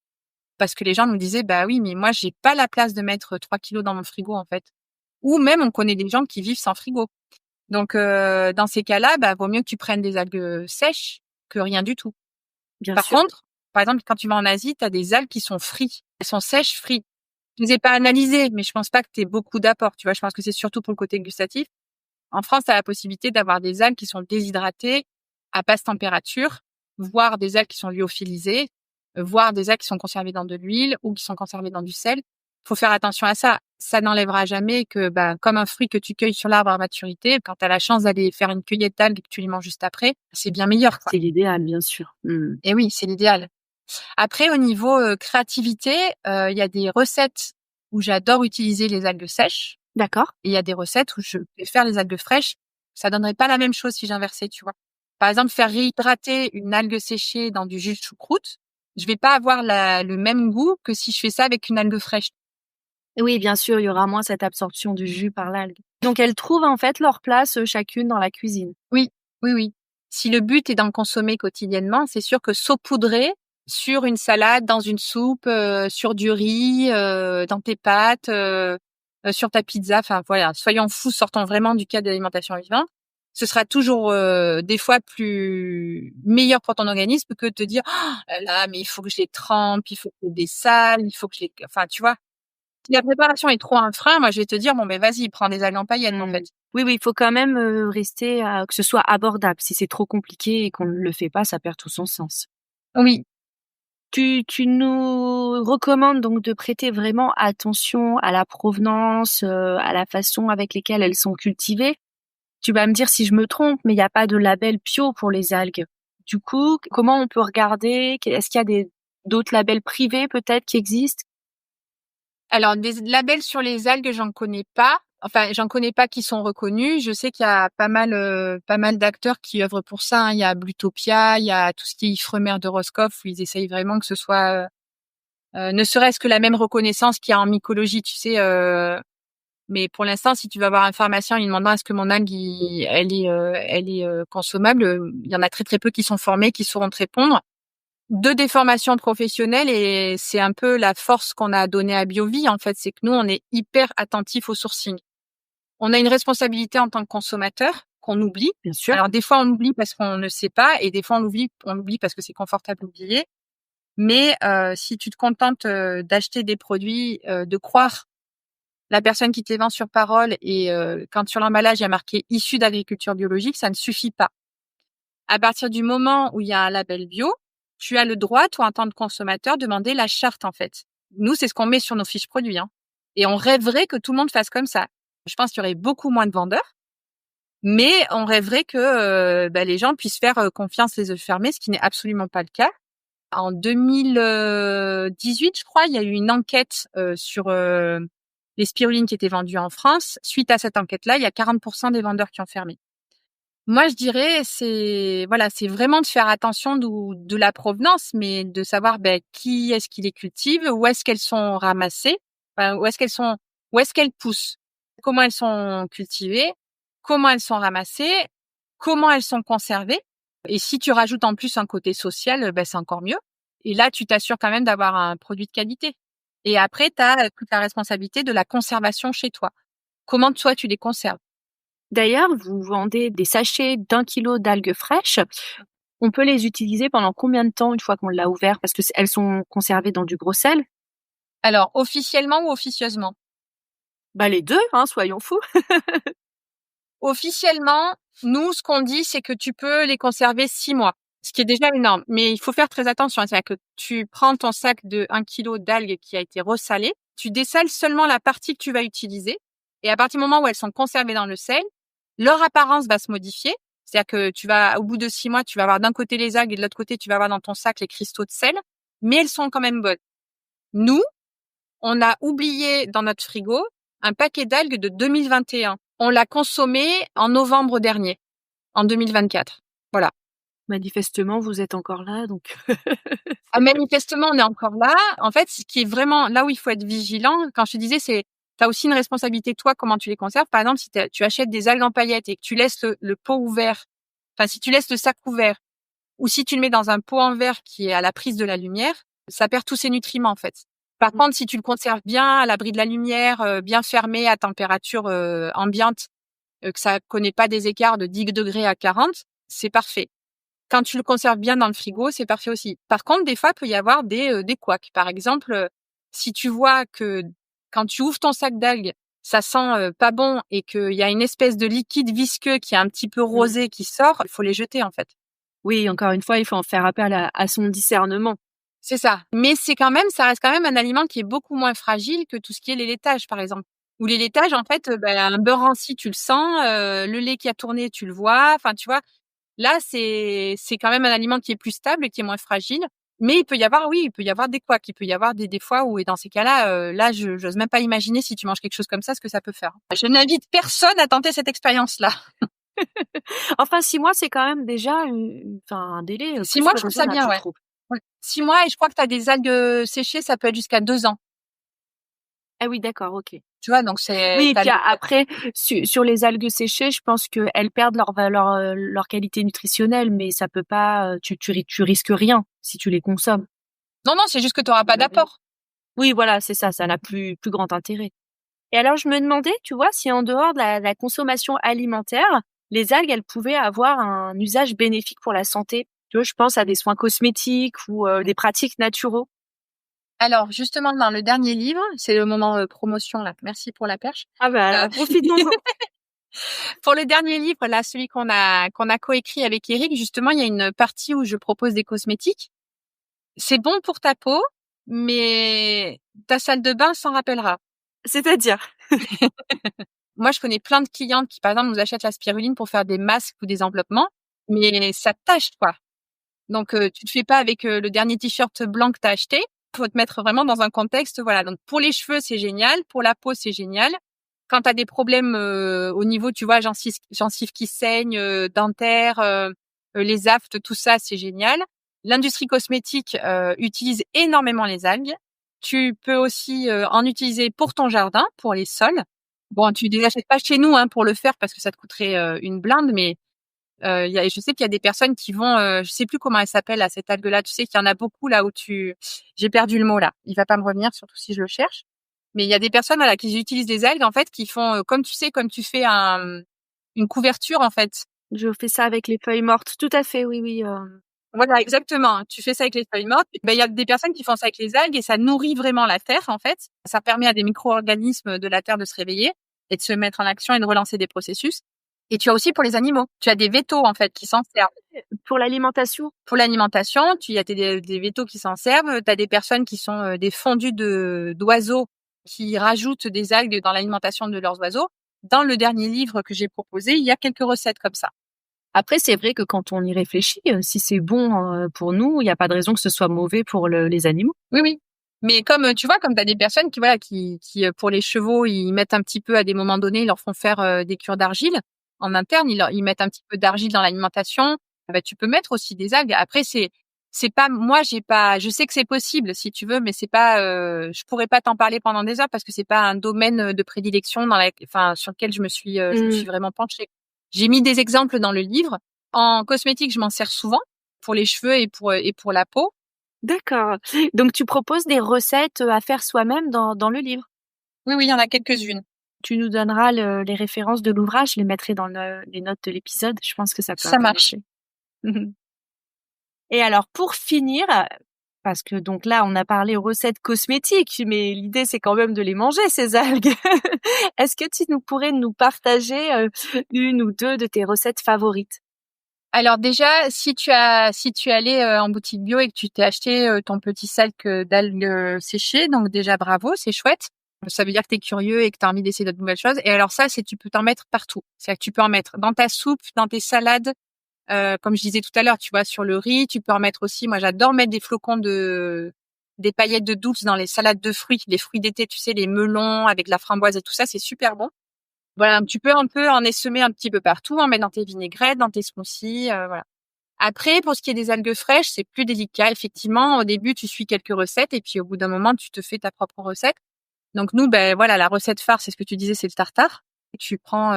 parce que les gens nous disaient, bah oui, mais moi j'ai pas la place de mettre 3 kilos dans mon frigo en fait. Ou même on connaît des gens qui vivent sans frigo. Donc dans ces cas-là, bah vaut mieux que tu prennes des algues sèches que rien du tout. Bien Par sûr. contre, par exemple, quand tu vas en Asie, tu as des algues qui sont frites. Elles sont sèches, frites. Je les ai pas analysées, mais je pense pas que tu aies beaucoup d'apports. Tu vois, je pense que c'est surtout pour le côté gustatif. En France, tu as la possibilité d'avoir des algues qui sont déshydratées à basse température, voire des algues qui sont lyophilisées, voire des algues qui sont conservées dans de l'huile ou qui sont conservées dans du sel. Faut faire attention à ça. Ça n'enlèvera jamais que, comme un fruit que tu cueilles sur l'arbre à maturité, quand tu as la chance d'aller faire une cueillette d'algues et que tu les manges juste après, c'est bien meilleur, quoi. C'est l'idéal, bien sûr. Et oui, c'est l'idéal. Après, au niveau créativité, il y a des recettes où j'adore utiliser les algues sèches. D'accord. Et il y a des recettes où je vais faire les algues fraîches. Ça donnerait pas la même chose si j'inversais, tu vois. Par exemple, faire réhydrater une algue séchée dans du jus de choucroute, je vais pas avoir le même goût que si je fais ça avec une algue fraîche. Oui, bien sûr, il y aura moins cette absorption du jus par l'algue. Donc elles trouvent en fait leur place chacune dans la cuisine. Oui, oui, oui. Si le but est d'en consommer quotidiennement, c'est sûr que saupoudrer sur une salade, dans une soupe, sur du riz, dans tes pâtes, sur ta pizza, enfin voilà, soyons fous, sortons vraiment du cadre de l'alimentation vivante. Ce sera toujours des fois plus meilleur pour ton organisme que de te dire là, mais il faut que je les trempe, il faut que je les dessale, il faut que je les, enfin tu vois. Si la préparation est trop un frein, moi je vais te dire bon ben vas-y, prends des algues en paillettes en fait. Oui, oui, il faut quand même rester que ce soit abordable. Si c'est trop compliqué et qu'on ne le fait pas, ça perd tout son sens. Oui. Tu nous recommandes donc de prêter vraiment attention à la provenance, à la façon avec lesquelles elles sont cultivées. Tu vas me dire si je me trompe, mais il n'y a pas de label bio pour les algues. Du coup, comment on peut regarder? Est-ce qu'il y a d'autres labels privés peut-être qui existent? Alors, des labels sur les algues, j'en connais pas. Enfin, j'en connais pas qui sont reconnus. Je sais qu'il y a pas mal d'acteurs qui œuvrent pour ça, hein. Il y a Blutopia, il y a tout ce qui est Ifremer de Roscoff, où ils essayent vraiment que ce soit, ne serait-ce que la même reconnaissance qu'il y a en mycologie, tu sais. Mais pour l'instant, si tu vas voir un pharmacien, il demandera est-ce que mon algue, elle est consommable. Il y en a très très peu qui sont formés, qui sauront te répondre. De des formations professionnelles et c'est un peu la force qu'on a donnée à Biovie, en fait, c'est que nous, on est hyper attentifs au sourcing. On a une responsabilité en tant que consommateur qu'on oublie. Bien sûr. Alors, des fois, on oublie parce qu'on ne sait pas et des fois, on oublie parce que c'est confortable d'oublier. Mais si tu te contentes d'acheter des produits, de croire la personne qui te les vend sur parole et quand sur l'emballage, il y a marqué « issu d'agriculture biologique », ça ne suffit pas. À partir du moment où il y a un label bio, tu as le droit, toi, en tant que consommateur, de demander la charte, en fait. Nous, c'est ce qu'on met sur nos fiches produits, hein. Et on rêverait que tout le monde fasse comme ça. Je pense qu'il y aurait beaucoup moins de vendeurs, mais on rêverait que les gens puissent faire confiance les yeux fermés, ce qui n'est absolument pas le cas. En 2018, je crois, il y a eu une enquête sur les spirulines qui étaient vendues en France. Suite à cette enquête-là, il y a 40% des vendeurs qui ont fermé. Moi, je dirais, c'est vraiment de faire attention de la provenance, mais de savoir qui est-ce qui les cultive, où est-ce qu'elles sont ramassées, où est-ce qu'elles poussent, comment elles sont cultivées, comment elles sont ramassées, comment elles sont conservées. Et si tu rajoutes en plus un côté social, c'est encore mieux. Et là, tu t'assures quand même d'avoir un produit de qualité. Et après, tu as toute la responsabilité de la conservation chez toi. Comment toi, tu les conserves? D'ailleurs, vous vendez des sachets d'1 kilo d'algues fraîches. On peut les utiliser pendant combien de temps une fois qu'on l'a ouvert? Parce que elles sont conservées dans du gros sel? Alors, officiellement ou officieusement? Les deux, hein, soyons fous. Officiellement, nous, ce qu'on dit, c'est que tu peux les conserver 6 mois, ce qui est déjà énorme. Mais il faut faire très attention. C'est-à-dire que tu prends ton sac de 1 kilo d'algues qui a été ressalé, tu dessales seulement la partie que tu vas utiliser. Et à partir du moment où elles sont conservées dans le sel, leur apparence va se modifier. C'est-à-dire que au bout de 6 mois, tu vas avoir d'un côté les algues et de l'autre côté, tu vas avoir dans ton sac les cristaux de sel, mais elles sont quand même bonnes. Nous, on a oublié dans notre frigo un paquet d'algues de 2021. On l'a consommé en novembre dernier, en 2024. Voilà. Manifestement, vous êtes encore là, donc. Manifestement, on est encore là. En fait, ce qui est vraiment là où il faut être vigilant, quand je te disais, c'est t'as aussi une responsabilité, toi, comment tu les conserves. Par exemple, si tu achètes des algues en paillettes et que tu laisses le pot ouvert, enfin, si tu laisses le sac ouvert, ou si tu le mets dans un pot en verre qui est à la prise de la lumière, ça perd tous ses nutriments, en fait. Par contre, si tu le conserves bien à l'abri de la lumière, bien fermé à température ambiante, que ça connaît pas des écarts de 10 degrés à 40, c'est parfait. Quand tu le conserves bien dans le frigo, c'est parfait aussi. Par contre, des fois, il peut y avoir des couacs. Par exemple, si tu vois que quand tu ouvres ton sac d'algues, ça sent pas bon et qu'il y a une espèce de liquide visqueux qui est un petit peu rosé qui sort, il faut les jeter en fait. Oui, encore une fois, il faut en faire appel à son discernement. C'est ça. Mais ça reste quand même un aliment qui est beaucoup moins fragile que tout ce qui est les laitages, par exemple. Ou les laitages, en fait, un beurre ranci, tu le sens, le lait qui a tourné, tu le vois. Enfin, tu vois, là, c'est quand même un aliment qui est plus stable et qui est moins fragile. Mais il peut y avoir des couacs. Il peut y avoir des fois où, et dans ces cas-là, j'ose même pas imaginer si tu manges quelque chose comme ça, ce que ça peut faire. Je n'invite personne à tenter cette expérience-là. Enfin, 6 mois, c'est quand même déjà un délai 6 plus mois, que je trouve ça raisonnable, bien, je ouais. trouve. Ouais. 6 mois et je crois que tu as des algues séchées, ça peut être jusqu'à 2 ans. Ah oui, d'accord, OK. Tu vois, donc c'est Oui, et puis après, sur les algues séchées, je pense qu'elles perdent leur valeur, leur qualité nutritionnelle, mais ça peut pas, tu risques rien si tu les consommes. Non, c'est juste que tu auras pas d'apport. Oui, voilà, c'est ça, ça n'a plus grand intérêt. Et alors, je me demandais, tu vois, si en dehors de la consommation alimentaire, les algues, elles pouvaient avoir un usage bénéfique pour la santé. Tu vois, je pense à des soins cosmétiques ou des pratiques naturaux. Alors, justement, dans le dernier livre, c'est le moment promotion là. Merci pour la perche. Ah bah alors, profitons. Pour le dernier livre, là, celui qu'on a coécrit avec Eric, justement, il y a une partie où je propose des cosmétiques. C'est bon pour ta peau, mais ta salle de bain s'en rappellera. C'est-à-dire? Moi, je connais plein de clientes qui, par exemple, nous achètent la spiruline pour faire des masques ou des enveloppements, mais ça tâche, quoi. Donc, tu te fais pas avec le dernier t-shirt blanc que tu as acheté. Faut te mettre vraiment dans un contexte, voilà. Donc, pour les cheveux, c'est génial. Pour la peau, c'est génial. Quand tu as des problèmes au niveau, tu vois, gencives qui saignent, dentaires, les aftes, tout ça, c'est génial. L'industrie cosmétique utilise énormément les algues. Tu peux aussi en utiliser pour ton jardin, pour les sols. Bon, tu les achètes pas chez nous pour le faire parce que ça te coûterait une blinde, mais je sais qu'il y a des personnes qui vont, je sais plus comment elle s'appelle là, cette algue-là. Tu sais qu'il y en a beaucoup là où j'ai perdu le mot là. Il va pas me revenir, surtout si je le cherche. Mais il y a des personnes voilà qui utilisent des algues en fait, qui font comme tu sais, comme tu fais une couverture en fait. Je fais ça avec les feuilles mortes. Tout à fait, oui, oui. Voilà, exactement. Tu fais ça avec les feuilles mortes. Ben, il y a des personnes qui font ça avec les algues et ça nourrit vraiment la terre, en fait. Ça permet à des micro-organismes de la terre de se réveiller et de se mettre en action et de relancer des processus. Et tu as aussi pour les animaux. Tu as des végétaux, en fait, qui s'en servent. Pour l'alimentation? Pour l'alimentation, y a des végétaux qui s'en servent. Tu as des personnes qui sont des fondus d'oiseaux qui rajoutent des algues dans l'alimentation de leurs oiseaux. Dans le dernier livre que j'ai proposé, il y a quelques recettes comme ça. Après, c'est vrai que quand on y réfléchit, si c'est bon pour nous, il n'y a pas de raison que ce soit mauvais pour les animaux. Oui, oui. Mais comme tu vois, comme tu as des personnes qui pour les chevaux, ils mettent un petit peu à des moments donnés, ils leur font faire des cures d'argile en interne, ils mettent un petit peu d'argile dans l'alimentation. Bah, tu peux mettre aussi des algues. Après, c'est pas moi, je sais que c'est possible si tu veux, mais c'est pas je pourrais pas t'en parler pendant des heures parce que c'est pas un domaine de prédilection sur lequel je me suis vraiment penchée. J'ai mis des exemples dans le livre. En cosmétique, je m'en sers souvent pour les cheveux et pour la peau. D'accord. Donc tu proposes des recettes à faire soi-même dans le livre. Oui, il y en a quelques-unes. Tu nous donneras les références de l'ouvrage, je les mettrai dans les notes de l'épisode. Je pense que ça peut Ça marche. intéresser. Et alors pour finir, parce que donc là on a parlé recettes cosmétiques, mais l'idée c'est quand même de les manger ces algues. Est-ce que tu pourrais nous partager une ou deux de tes recettes favorites? Alors déjà, si tu es allé en boutique bio et que tu t'es acheté ton petit sac d'algues séchées, donc déjà bravo, c'est chouette. Ça veut dire que tu es curieux et que tu as envie d'essayer de nouvelles choses. Et alors ça, tu peux t'en mettre partout. C'est-à-dire que tu peux en mettre dans ta soupe, dans tes salades, comme je disais tout à l'heure, tu vois, sur le riz. Tu peux en mettre aussi, moi j'adore mettre des paillettes de douce dans les salades de fruits, les fruits d'été, tu sais, les melons avec la framboise et tout ça, c'est super bon. Voilà, tu peux un peu en essaimer un petit peu partout, en mettre dans tes vinaigrettes, dans tes smoothies, voilà. Après, pour ce qui est des algues fraîches, c'est plus délicat. Effectivement, au début, tu suis quelques recettes et puis au bout d'un moment, tu te fais ta propre recette. Donc nous, voilà, la recette phare, c'est ce que tu disais, c'est le tartare. Tu prends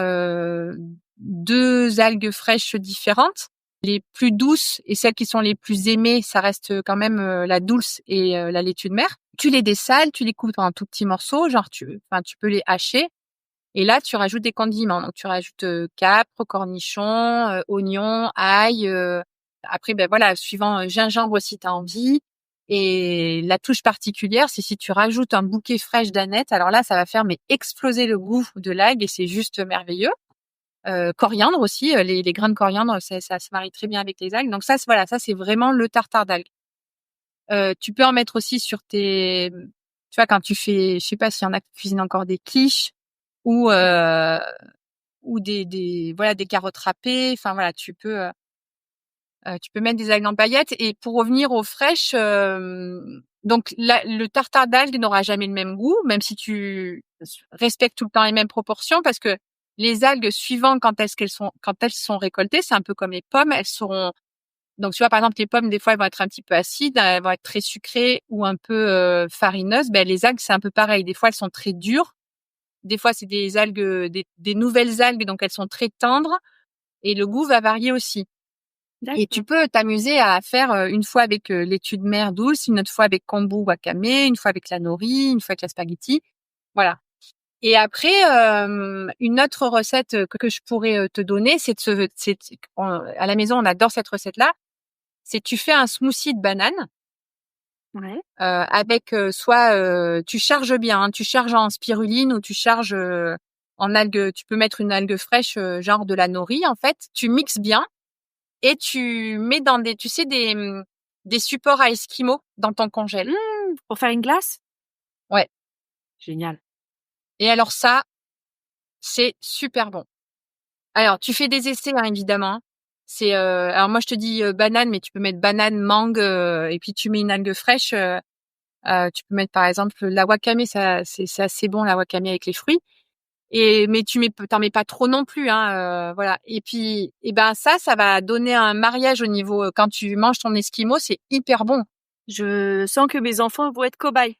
2 algues fraîches différentes. Les plus douces et celles qui sont les plus aimées, ça reste quand même la dulce et la laitue de mer. Tu les dessales, tu les coupes en tout petits morceaux, genre tu peux les hacher. Et là, tu rajoutes des condiments. Donc, tu rajoutes capre, cornichons, oignons, ail, Après, ben voilà, suivant gingembre si tu as envie. Et la touche particulière, c'est si tu rajoutes un bouquet fraîche d'aneth. Alors là, ça va faire exploser le goût de l'algue et c'est juste merveilleux. Coriandre aussi, les grains de coriandre, ça se marie très bien avec les algues. Donc ça, voilà, ça c'est vraiment le tartare d'algues. Tu peux en mettre aussi sur tes, tu vois, quand tu fais, je sais pas s'il y en a qui cuisinent encore des quiches ou voilà, des carottes râpées. Enfin voilà, tu peux mettre des algues en paillettes. Et pour revenir aux fraîches, donc le tartare d'algues n'aura jamais le même goût, même si tu respectes tout le temps les mêmes proportions, parce que les algues, suivant quand elles sont récoltées, c'est un peu comme les pommes, elles seront. Donc tu vois, par exemple, les pommes, des fois, elles vont être un petit peu acides, elles vont être très sucrées ou un peu farineuses. Ben les algues, c'est un peu pareil. Des fois, elles sont très dures. Des fois, c'est des algues, des nouvelles algues, donc elles sont très tendres et le goût va varier aussi. D'accord. Et tu peux t'amuser à faire une fois avec laitue de mer douce, une autre fois avec kombu wakame, une fois avec la nori, une fois avec la spaghetti. Voilà. Et après, une autre recette que je pourrais te donner, à la maison, on adore cette recette-là. C'est tu fais un smoothie de banane Ouais. avec soit tu charges bien, hein, tu charges en spiruline ou tu charges en algues. Tu peux mettre une algue fraîche, genre de la nori en fait. Tu mixes bien. Et tu mets dans tu sais, des supports à esquimaux dans ton congèle. Pour faire une glace? Ouais. Génial. Et alors ça, c'est super bon. Alors, tu fais des essais, hein, évidemment. Alors moi, je te dis banane, mais tu peux mettre banane, mangue, et puis tu mets une algue fraîche. Tu peux mettre, par exemple, la wakame, ça, c'est assez bon, la wakame avec les fruits. Mais t'en mets pas trop non plus, hein, voilà. Et puis, ben ça va donner un mariage au niveau quand tu manges ton esquimau, c'est hyper bon. Je sens que mes enfants vont être cobayes.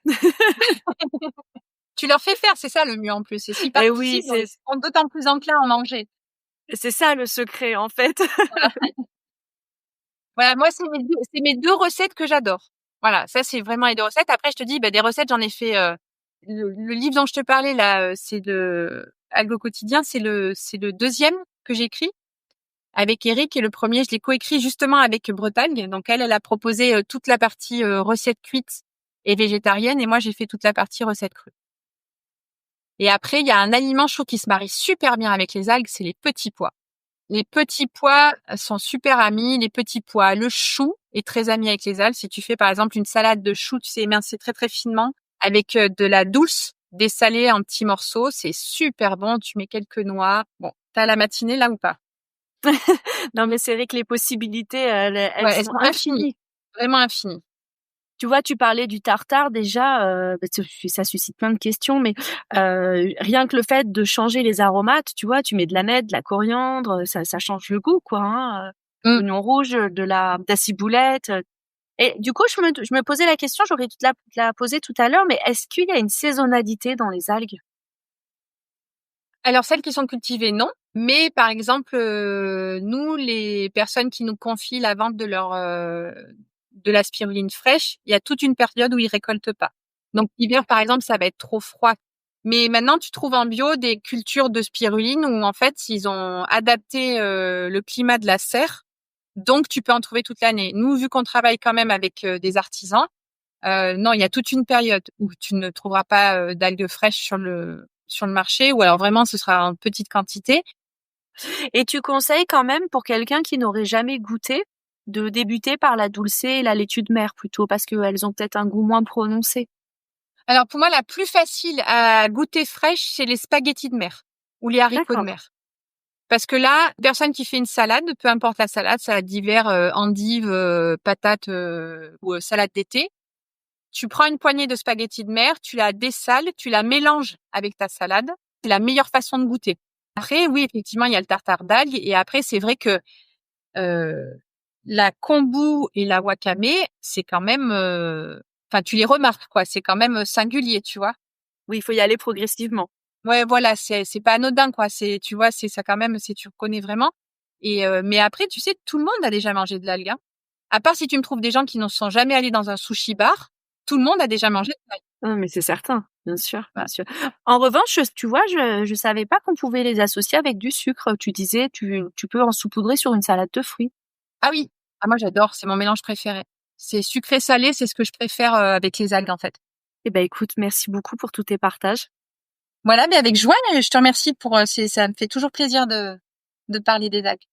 Tu leur fais faire, c'est ça le mieux en plus. Et s'ils Eh oui, participent, ils seront d'autant plus enclins à en manger. c'est ça le secret, en fait. Voilà, moi c'est mes deux recettes que j'adore. Voilà, ça c'est vraiment les deux recettes. Après je te dis, des recettes j'en ai fait. Le livre dont je te parlais là, c'est le Algo quotidien, c'est le deuxième que j'ai écrit avec Eric, et le premier je l'ai coécrit justement avec Bretagne. Donc elle a proposé toute la partie recette cuite et végétarienne, et moi j'ai fait toute la partie recette crue. Et après il y a un aliment, je trouve, qui se marie super bien avec les algues, c'est les petits pois. Les petits pois sont super amis. Les petits pois, le chou est très ami avec les algues. Si tu fais par exemple une salade de chou, tu sais émincer très très finement avec de la dulce dessalée en petits morceaux, c'est super bon. Tu mets quelques noix. Bon, t'as la matinée là ou pas? Non, mais c'est vrai que les possibilités, elles Ouais, elles sont sont infinies, infinies. vraiment infinies. Tu vois, tu parlais du tartare déjà, ça suscite plein de questions, mais rien que le fait de changer les aromates, tu vois, tu mets de l'aneth, de la coriandre, ça change le goût, quoi, hein. Mm. L'oignon rouge, de la ciboulette. Et du coup, je me posais la question, j'aurais dû te la poser tout à l'heure, mais est-ce qu'il y a une saisonnalité dans les algues? Alors celles qui sont cultivées, non. Mais par exemple, nous, les personnes qui nous confient la vente de la spiruline fraîche, il y a toute une période où ils récoltent pas. Donc l'hiver, par exemple, ça va être trop froid. Mais maintenant, tu trouves en bio des cultures de spiruline où en fait, ils ont adapté le climat de la serre. Donc tu peux en trouver toute l'année. Nous, vu qu'on travaille quand même avec des artisans, non, il y a toute une période où tu ne trouveras pas d'algues fraîches sur le marché, ou alors vraiment ce sera en petite quantité. Et tu conseilles quand même, pour quelqu'un qui n'aurait jamais goûté, de débuter par la dulce et la laitue de mer plutôt, parce qu'elles ont peut-être un goût moins prononcé. Alors pour moi, la plus facile à goûter fraîche, c'est les spaghettis de mer ou les haricots de D'accord. mer. Parce que là, personne qui fait une salade, peu importe la salade d'hiver, endive, patate ou salade d'été, tu prends une poignée de spaghettis de mer, tu la dessales, tu la mélanges avec ta salade. C'est la meilleure façon de goûter. Après, oui, effectivement, il y a le tartare d'algues. Et après, c'est vrai que la kombu et la wakame, c'est quand même... Enfin, tu les remarques, quoi. C'est quand même singulier, tu vois. Oui, il faut y aller progressivement. Ouais, voilà, c'est pas anodin, quoi. Tu vois, c'est ça quand même, tu reconnais vraiment. Et mais après, tu sais, tout le monde a déjà mangé de l'algue, hein. À part si tu me trouves des gens qui ne sont jamais allés dans un sushi bar, tout le monde a déjà mangé de l'algue. Ah, mais c'est certain, bien sûr, bien Voilà. sûr. En revanche, tu vois, je savais pas qu'on pouvait les associer avec du sucre. Tu disais, tu peux en saupoudrer sur une salade de fruits. Ah oui, Ah, moi, j'adore. C'est mon mélange préféré. C'est sucré-salé. C'est ce que je préfère avec les algues, en fait. Eh ben, écoute, merci beaucoup pour tous tes partages. Voilà, mais avec joie. Je te remercie ça me fait toujours plaisir de parler des algues.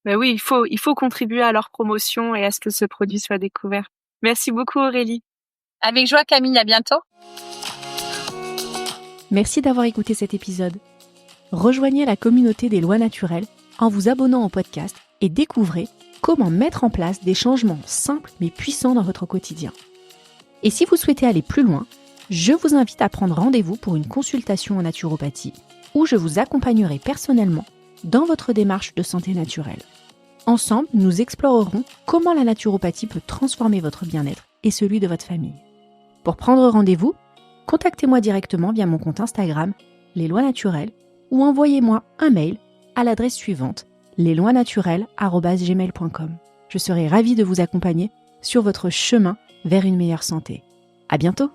Ben oui, il faut contribuer à leur promotion et à ce que ce produit soit découvert. Merci beaucoup, Aurélie. Avec joie, Camille. À bientôt. Merci d'avoir écouté cet épisode. Rejoignez la communauté des lois naturelles en vous abonnant au podcast et découvrez comment mettre en place des changements simples mais puissants dans votre quotidien. Et si vous souhaitez aller plus loin, je vous invite à prendre rendez-vous pour une consultation en naturopathie où je vous accompagnerai personnellement dans votre démarche de santé naturelle. Ensemble, nous explorerons comment la naturopathie peut transformer votre bien-être et celui de votre famille. Pour prendre rendez-vous, contactez-moi directement via mon compte Instagram, Les Lois Naturelles, ou envoyez-moi un mail à l'adresse suivante, lesloisnaturelles@gmail.com. Je serai ravie de vous accompagner sur votre chemin vers une meilleure santé. À bientôt!